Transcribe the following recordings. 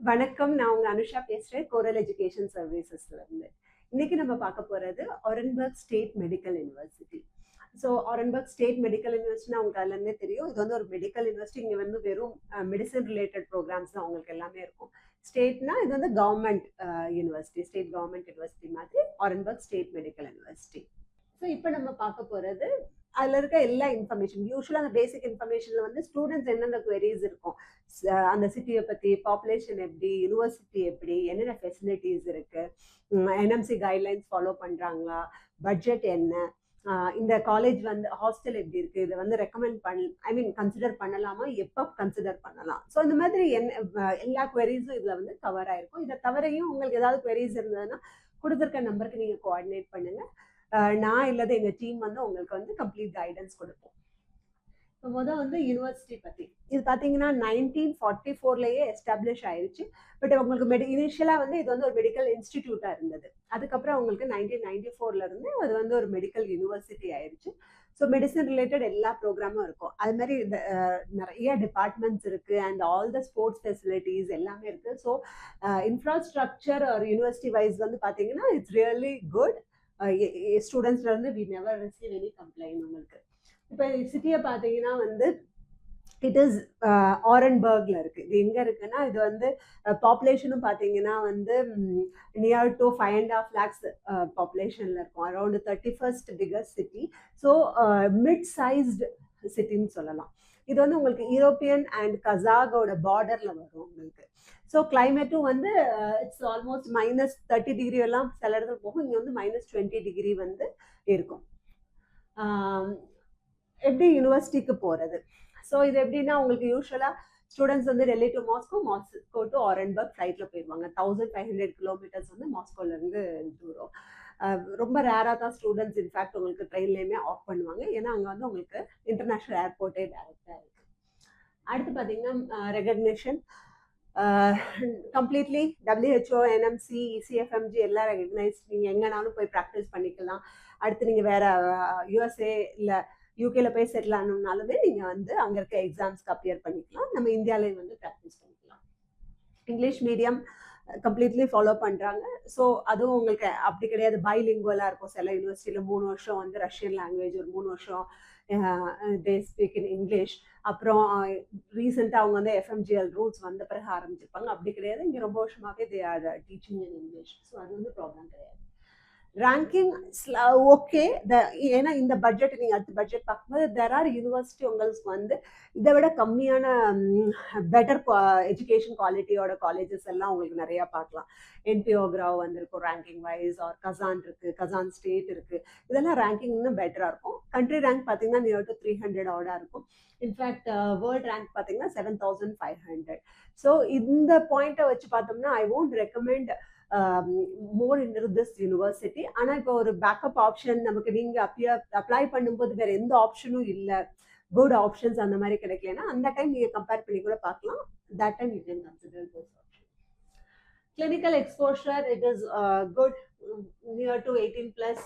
வணக்கம். நான் உங்க அனுஷா பேசுறேன். கோரல் எஜுகேஷன் சர்வீசஸ்ல இருந்து. இன்னைக்கு நம்ம பார்க்க போறது Orenburg state medical university. So Orenburg state medical யூனிவர்சிட்டினா உங்களுக்கு அதுல இருந்தே தெரியும். இது வந்து ஒரு மெடிக்கல் யூனிவர்சிட்டி. இங்க வந்து வெறும் மெடிசன் ரிலேட்டட் ப்ரோக்ராம்ஸ் தான் உங்களுக்கு எல்லாமே இருக்கும். ஸ்டேட்னா இது வந்து government university, state government university மாதிரி ஆரன்பர்க் ஸ்டேட் மெடிக்கல் யூனிவர்சிட்டி. ஸோ இப்போ நம்ம பார்க்க போறது அதில் இருக்க எல்லா இன்ஃபர்மேஷன். யூஸ்வலாக அந்த பேசிக் இன்ஃபர்மேஷன்ல வந்து ஸ்டூடெண்ட்ஸ் என்னென்ன குவெரிஸ் இருக்கும், அந்த சிட்டியை பற்றி, பாப்புலேஷன் எப்படி, யூனிவர்சிட்டி எப்படி, என்னென்ன ஃபெசிலிட்டிஸ் இருக்கு, என்எம்சி கைட்லைன்ஸ் ஃபாலோ பண்ணுறாங்களா, பட்ஜெட் என்ன, இந்த காலேஜ் வந்து ஹாஸ்டல் எப்படி இருக்கு, இதை வந்து ரெக்கமெண்ட் கன்சிடர் பண்ணலாமா, எப்போ கன்சிடர் பண்ணலாம். ஸோ இந்த மாதிரி எல்லா குவெரிஸும் இதில் வந்து கவர் ஆயிருக்கும். இதை தவிரையும் உங்களுக்கு ஏதாவது குவெரிஸ் இருந்ததுன்னா கொடுத்துருக்க நம்பருக்கு நீங்கள் கோஆர்டினேட் பண்ணுங்க. நான் இல்லாத எங்க டீம் வந்து உங்களுக்கு வந்து கம்ப்ளீட் கைடன்ஸ் கொடுப்போம். இப்போ முதல் வந்து யூனிவர்சிட்டி பத்தி இது பார்த்தீங்கன்னா 1944லயே எஸ்டாப்ளிஷ் ஆயிடுச்சு. பட் உங்களுக்கு இனிஷியலாக வந்து இது வந்து ஒரு மெடிக்கல் இன்ஸ்டிடியூட்டா இருந்தது. அதுக்கப்புறம் உங்களுக்கு 1994ல இருந்து அது வந்து ஒரு மெடிக்கல் யூனிவர்சிட்டி ஆயிடுச்சு. ஸோ மெடிசன் ரிலேட்டட் எல்லா ப்ரோக்ராமும் இருக்கும். அது மாதிரி நிறைய டிபார்ட்மெண்ட்ஸ் இருக்கு and all the sports facilities எல்லாமே இருக்கு. ஸோ இன்ஃப்ராஸ்ட்ரக்சர் ஒரு யூனிவர்சிட்டி வைஸ் வந்து பார்த்தீங்கன்னா இட்ஸ் ரியலி குட். ஸ்டூடெண்ட்ஸ்ல இருந்து we never receive any complaint. உங்களுக்கு இப்போ சிட்டியை பார்த்தீங்கன்னா வந்து இட் இஸ் ஆரன்பர்க்ல இருக்கு. இது எங்க இருக்குன்னா இது வந்து பாப்புலேஷனும் பார்த்தீங்கன்னா வந்து நியர் டு 5.5 lakhs பாப்புலேஷன்ல இருக்கும். Around 31st biggest city. So mid sized சிட்டின்னு சொல்லலாம். இது வந்து உங்களுக்கு யூரோப்பியன் அண்ட் கசாகோட பார்டர்ல வரும் உங்களுக்கு. ஸோ கிளைமேட்டும் வந்து இட்ஸ் ஆல்மோஸ்ட் -30 எல்லாம் சில இடத்துல போகும். இங்கே வந்து -20 வந்து இருக்கும். எப்படி யூனிவர்சிட்டிக்கு போகிறது? ஸோ இது எப்படின்னா உங்களுக்கு யூஸ்வலாக ஸ்டூடெண்ட்ஸ் வந்து டெல்லி டு மாஸ்கோ டு ஆரன்பர்க் ஃப்ளைட்டில் போயிடுவாங்க. 1500 கிலோமீட்டர்ஸ் வந்து மாஸ்கோலேருந்து தூரம். ரொம்ப ரேராக தான் ஸ்டூடெண்ட்ஸ் இன்ஃபேக்ட் உங்களுக்கு ட்ரெயின்லேயுமே ஆஃப் பண்ணுவாங்க. ஏன்னா அங்கே வந்து உங்களுக்கு இன்டர்நேஷ்னல் ஏர்போர்ட்டே டைரக்டாக இருக்குது. அடுத்து பார்த்தீங்கன்னா recognition completely WHO, NMC, ECFMG எல்லாம் ரெகக்னைஸ். நீங்கள் எங்கேனாலும் போய் ப்ராக்டிஸ் பண்ணிக்கலாம். அடுத்து நீங்கள் வேற USA இல்லை யூகேல போய் செட்டில் ஆனோம்னாலுமே நீங்கள் வந்து அங்கே இருக்க எக்ஸாம்ஸ்க்கு அப்பியர் பண்ணிக்கலாம். நம்ம இந்தியாவிலேயும் வந்து ப்ராக்டிஸ் பண்ணிக்கலாம். இங்கிலீஷ் மீடியம் கம்ப்ளீட்லி ஃபாலோ பண்ணுறாங்க. ஸோ அதுவும் உங்களுக்கு அப்படி கிடையாது, பைலிங்குவலாக இருக்கும். சில யூனிவர்சிட்டியில் 3 வருஷம் வந்து ரஷ்யன் லாங்குவேஜ், ஒரு 3 வருஷம் தே ஸ்பீக் இன் இங்கிலீஷ். அப்புறம் ரீசெண்டாக அவங்க வந்து FMGL ரூல்ஸ் வந்த பிறகு ஆரம்பிச்சிருப்பாங்க. அப்படி கிடையாது, இங்கே ரொம்ப வருஷமாகவே they are teaching in English. So அது வந்து ப்ராப்ளம் கிடையாது. Ranking okay. ஏன்னா இந்த பட்ஜெட் நீங்கள் அடுத்த பட்ஜெட் பார்க்கும்போது தெர் ஆர் யூனிவர்சிட்டி உங்களுக்கு வந்து இதை விட கம்மியான பெட்டர் எஜுகேஷன் குவாலிட்டியோட காலேஜஸ் எல்லாம் உங்களுக்கு நிறையா பார்க்கலாம். NPO கிராவ் வந்திருக்கும் ரேங்கிங் வைஸ், ஆர் கசான் இருக்கு, கசான் ஸ்டேட் இருக்கு. இதெல்லாம் ரேங்கிங் இன்னும் பெட்டராக இருக்கும். கண்ட்ரி ரேங்க் பார்த்தீங்கன்னா நியர் டு 300 ஆர்டா இருக்கும். இன்ஃபேக்ட் வேர்ல்ட் ரேங்க் பார்த்தீங்கன்னா 7500. ஸோ இந்த பாயிண்ட்டை வச்சு பார்த்தோம்னா I won't recommend more in this university. ஆனால் இப்போ ஒரு பேக்கப் ஆப்ஷன் நமக்கு நீங்கள் அப்ளை பண்ணும்போது வேற எந்த ஆப்ஷனும் இல்லை, குட் ஆப்ஷன்ஸ் அந்த மாதிரி கிடைக்கலன்னா அந்த டைம் நீங்கள் கம்பேர் பண்ணி கூட பார்க்கலாம். That time you can consider this option. Clinical exposure it is good. Near to 18+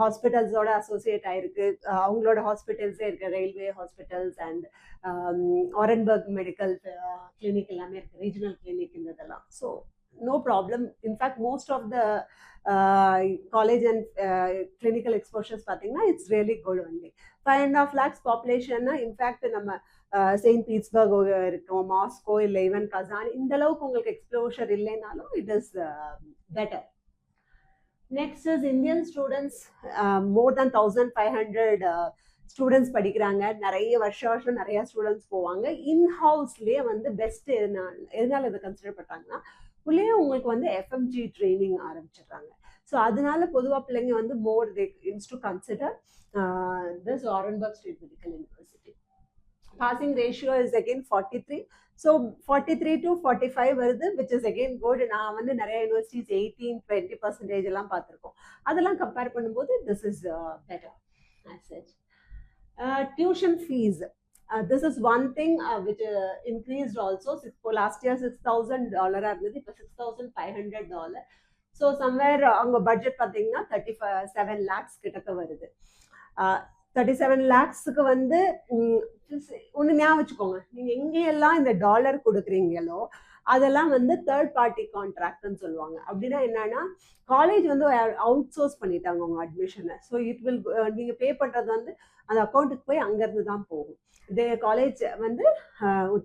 ஹாஸ்பிட்டல்ஸோட அசோசியேட் ஆயிருக்கு. அவங்களோட ஹாஸ்பிட்டல்ஸே இருக்கு, railway hospitals and Orenburg medical clinic எல்லாமே இருக்கு, ரீஜனல் கிளினிக் இந்த இதெல்லாம். So no problem. In fact, most of the college and clinical exposures பார்த்தீங்கன்னா it's really good only. 5.5 lakhs population. In fact நம்ம செயின்ட் பீட்ஸ்பர்க் இருக்கும், மாஸ்கோ இல்லை ஈவன் கசான், இந்த அளவுக்கு உங்களுக்கு எக்ஸ்போஷர் இல்லைனாலும் it is better. Next is Indian students. More than 1500 students படிக்கிறாங்க. நிறைய வருஷம் நிறைய ஸ்டூடெண்ட்ஸ் போவாங்க. இன்ஹவுஸ்லேயே வந்து பெஸ்ட் எதனால இதை கன்சிடர் பண்ணுறாங்கன்னா உள்ளே உங்களுக்கு வந்து FMG ட்ரைனிங் ஆரம்பிச்சிடுறாங்க. ஸோ அதனால பொதுவாக பிள்ளைங்க வந்து மோர் தே இன்ஸ் to consider this Orenburg state medical university. Passing ratio is again 43. So 43 to 45 வருது, விச் இஸ் அகெயின் குட். நான் வந்து நிறைய யூனிவர்சிட்டிஸ் 18-20% எல்லாம் பார்த்துருக்கோம். அதெல்லாம் கம்பேர் பண்ணும்போது this is better as such. Tuition fees. This is one thing which increased also. Last year $6,000 இருந்தது, இப்போ $6,500. ஸோ சம்வேர் அவங்க பட்ஜெட் பார்த்தீங்கன்னா 37 lakhs கிட்டக்க வருது. 37 lakhsக்கு வந்து ஒன்று ஞாபகம் வச்சுக்கோங்க, நீங்கள் எங்கேயெல்லாம் இந்த டாலர் கொடுக்குறீங்களோ அதெல்லாம் வந்து தேர்ட் பார்ட்டி கான்ட்ராக்ட்னு சொல்லுவாங்க. அப்படின்னா என்னன்னா காலேஜ் வந்து அவுட் சோர்ஸ் பண்ணிட்டாங்க உங்க அட்மிஷனை. ஸோ இட் வில் நீங்க பே பண்றது வந்து அந்த அக்கௌண்ட்டுக்கு போய் அங்கிருந்து தான் போகும். இதே காலேஜ் வந்து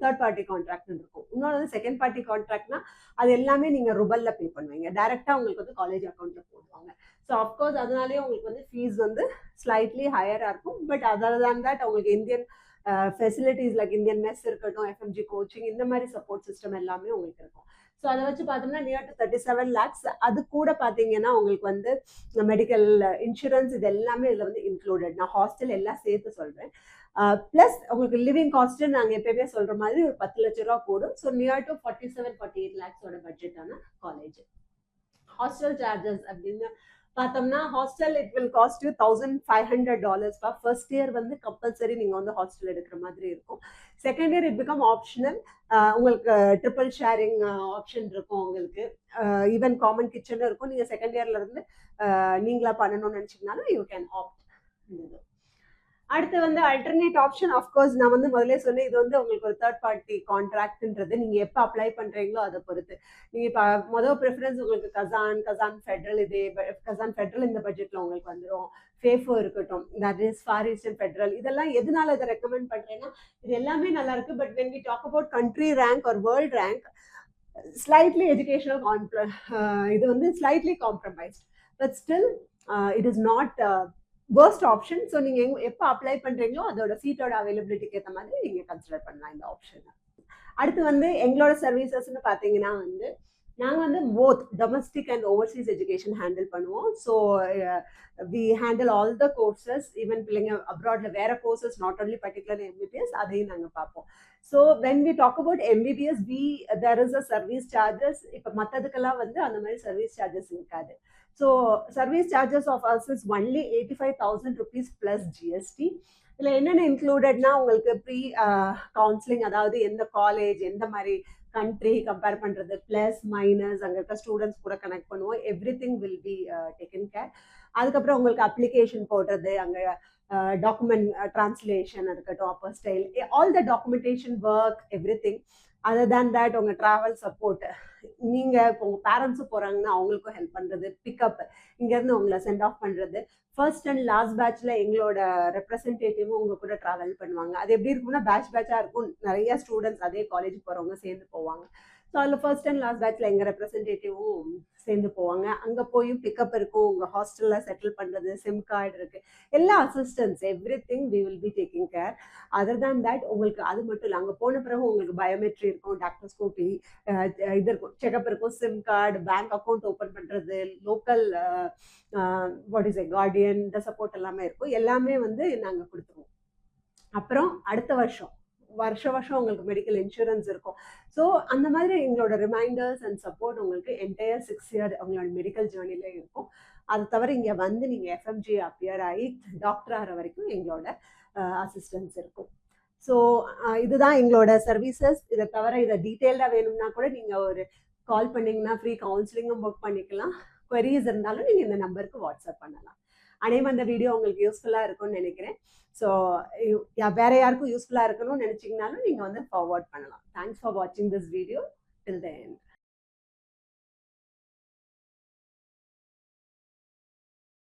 தேர்ட் பார்ட்டி கான்ட்ராக்ட் இருக்கும். இன்னொன்று வந்து செகண்ட் பார்ட்டி கான்ட்ராக்ட்னா அது எல்லாமே நீங்க ருபல்ல பே பண்ணுவீங்க. டைரக்டா உங்களுக்கு வந்து காலேஜ் அக்கௌண்ட்ல போடுவாங்க. ஸோ அஃப்கோர்ஸ் அதனாலேயே உங்களுக்கு வந்து ஃபீஸ் வந்து ஸ்லைட்லி ஹையரா இருக்கும். பட் அதர் தேன் தட் உங்களுக்கு Indian facilities like Indian mess இருக்கட்டும், எஃப்எம்ஜி கோச்சிங், இந்த மாதிரி சப்போர்ட் சிஸ்டம் எல்லாமே உங்களுக்கு இருக்கும். ஸோ அதை வச்சு பார்த்தோம்னா நியர் டு 37 lakhs. அது கூட பார்த்தீங்கன்னா உங்களுக்கு வந்து மெடிக்கல் இன்சூரன்ஸ் இது எல்லாமே இதில் வந்து இன்க்ளூடட். நான் ஹாஸ்டல் எல்லாம் சேர்த்து சொல்கிறேன். ப்ளஸ் உங்களுக்கு லிவிங் காஸ்ட்டு நாங்கள் எப்பயுமே சொல்கிற மாதிரி ஒரு 10 லட்ச ரூபா கூடும். ஸோ நியர் டு 47-48 lakhs பட்ஜெட்டான காலேஜ். ஹாஸ்டல் சார்ஜஸ் அப்படின்னு பார்த்தோம்னா hostel it will cost you $1,500 first year வந்து கம்பல்சரி நீங்கள் வந்து ஹாஸ்டல் எடுக்கிற மாதிரி இருக்கும். Second year it become optional. உங்களுக்கு ட்ரிபிள் ஷேரிங் ஆப்ஷன் இருக்கும். உங்களுக்கு ஈவன் காமன் கிச்சனும் இருக்கும். நீங்கள் செகண்ட் இயர்ல இருந்து நீங்களா பண்ணணும்னு நினச்சிங்கனாலும் யூ கேன் ஆப்ட். அடுத்து வந்து அல்டர்னேட் ஆப்ஷன் ஆஃப்கோர்ஸ் நான் வந்து முதல்ல சொன்னேன், இது வந்து உங்களுக்கு ஒரு தேர்ட் பார்ட்டி கான்ட்ராக்ட்ன்றது நீங்கள் எப்போ அப்ளை பண்ணுறீங்களோ அதை பொறுத்து. நீங்கள் இப்போ மொதல் ப்ரிஃபரன்ஸ் உங்களுக்கு கசான் ஃபெட்ரல், இதே கசான் ஃபெட்ரல் இந்த பட்ஜெட்டில் உங்களுக்கு வந்துடும். ஃபேஃபோ இருக்கட்டும், that is for Eastern Federal. இதெல்லாம் எதனால இதை ரெக்கமெண்ட் பண்ணுறேன்னா இது எல்லாமே நல்லா இருக்கு. But when we talk about country rank or world rank, slightly educational இது வந்து slightly compromised. But still it is not worst option. So நீங்கள் எப்போ அப்ளை பண்ணுறீங்களோ அதோட சீட்டோட அவைலபிலிட்டிக்கு ஏற்ற மாதிரி நீங்கள் கன்சிடர் பண்ணலாம் இந்த ஆப்ஷனை. அடுத்து வந்து எங்களோட சர்வீசஸ்ன்னு பார்த்தீங்கன்னா வந்து நாங்கள் வந்து both domestic and overseas education handle பண்ணுவோம். So we handle all the courses. Even பிள்ளைங்க அப்ராட்ல வேற courses, not only particular MBBS, அதையும் நாங்கள் பார்ப்போம். So when we talk about MBBS there is a service charges. இப்போ மற்றதுக்கெல்லாம் வந்து அந்த மாதிரி சர்வீஸ் சார்ஜஸ் இருக்காது. So service charges of us is only 85,000 rupees plus GST. இதில் என்னென்ன இன்க்ளூடட்னா உங்களுக்கு ப்ரீ கவுன்சிலிங், அதாவது எந்த காலேஜ் எந்த மாதிரி கண்ட்ரி கம்பேர் பண்ணுறது, ப்ளஸ் மைனஸ் அங்கே இருக்க ஸ்டூடெண்ட்ஸ் கூட கனெக்ட் பண்ணுவோம். Every thing will be taken care. அதுக்கப்புறம் உங்களுக்கு அப்ளிகேஷன் போடுறது, அங்கே டாக்குமெண்ட் ட்ரான்ஸ்லேஷன் இருக்கட்டும், அப்போ style, all the documentation work, every thing. Other than that உங்கள் ட்ராவல் சப்போர்ட், நீங்கள் இப்போ உங்கள் பேரண்ட்ஸும் போகிறாங்கன்னா அவங்களுக்கும் ஹெல்ப் பண்ணுறது, பிக்கப் இங்கேருந்து உங்களை சென்ட் ஆஃப் பண்ணுறது. ஃபர்ஸ்ட் அண்ட் லாஸ்ட் பேட்ச்ல எங்களோட ரெப்ரஸன்டேட்டிவும் உங்க கூட ட்ராவல் பண்ணுவாங்க. அது எப்படி இருக்கும்னா பேட்சாக இருக்கும். நிறைய ஸ்டூடெண்ட்ஸ் அதே காலேஜ் போகிறவங்க சேர்ந்து போவாங்க. ஸோ அதில் ஃபர்ஸ்ட் அண்ட் லாஸ்ட் பேட்ச்ல எங்கள் ரெப்ரஸன்டேட்டிவும் சேர்ந்து போவாங்க. அங்கே போய் பிக்கப் இருக்கும், உங்கள் ஹாஸ்டலில் செட்டில் பண்ணுறது, சிம் கார்டு இருக்குது, எல்லா assistance everything we will be taking care. Other than that உங்களுக்கு அது மட்டும் இல்லை, அங்கே போன பிறகு உங்களுக்கு பயோமெட்ரி இருக்கும், டாக்டர்ஸ்கோபி இது இருக்கும், செக்அப் இருக்கும், sim card, bank account open பண்ணுறது, லோக்கல் வாட் இஸ் கார்டியன், இந்த சப்போர்ட் எல்லாமே இருக்கும். எல்லாமே வந்து நாங்கள் கொடுத்துருவோம். அப்புறம் அடுத்த வருஷம் உங்களுக்கு மெடிக்கல் இன்சூரன்ஸ் இருக்கும். ஸோ அந்த மாதிரி எங்களோட ரிமைண்டர்ஸ் அண்ட் சப்போர்ட் உங்களுக்கு என்டையர் 6 year உங்களோட மெடிக்கல் ஜேர்னில இருக்கும். அது தவிர இங்கே வந்து நீங்கள் எஃப்எம்ஜி அப்பியர் ஆகி டாக்டர் ஆகிற வரைக்கும் எங்களோட அசிஸ்டன்ஸ் இருக்கும். ஸோ இதுதான் எங்களோட சர்வீசஸ். இதை தவிர இதை டீட்டெயில்டாக வேணும்னா கூட நீங்கள் ஒரு கால் பண்ணிங்கன்னா ஃப்ரீ கவுன்சிலிங்கும் புக் பண்ணிக்கலாம். குவரிஸ் இருந்தாலும் நீங்கள் இந்த நம்பருக்கு வாட்ஸ்அப் பண்ணலாம். அனைவரும் அந்த வீடியோ உங்களுக்கு யூஸ்ஃபுல்லாக இருக்கும்னு நினைக்கிறேன். ஸோ வேற யாருக்கும் யூஸ்ஃபுல்லாக இருக்கணும்னு நினச்சிங்கனாலும் நீங்கள் வந்து ஃபார்வர்ட் பண்ணலாம். தேங்க்ஸ் ஃபார் வாட்சிங் this video till the end.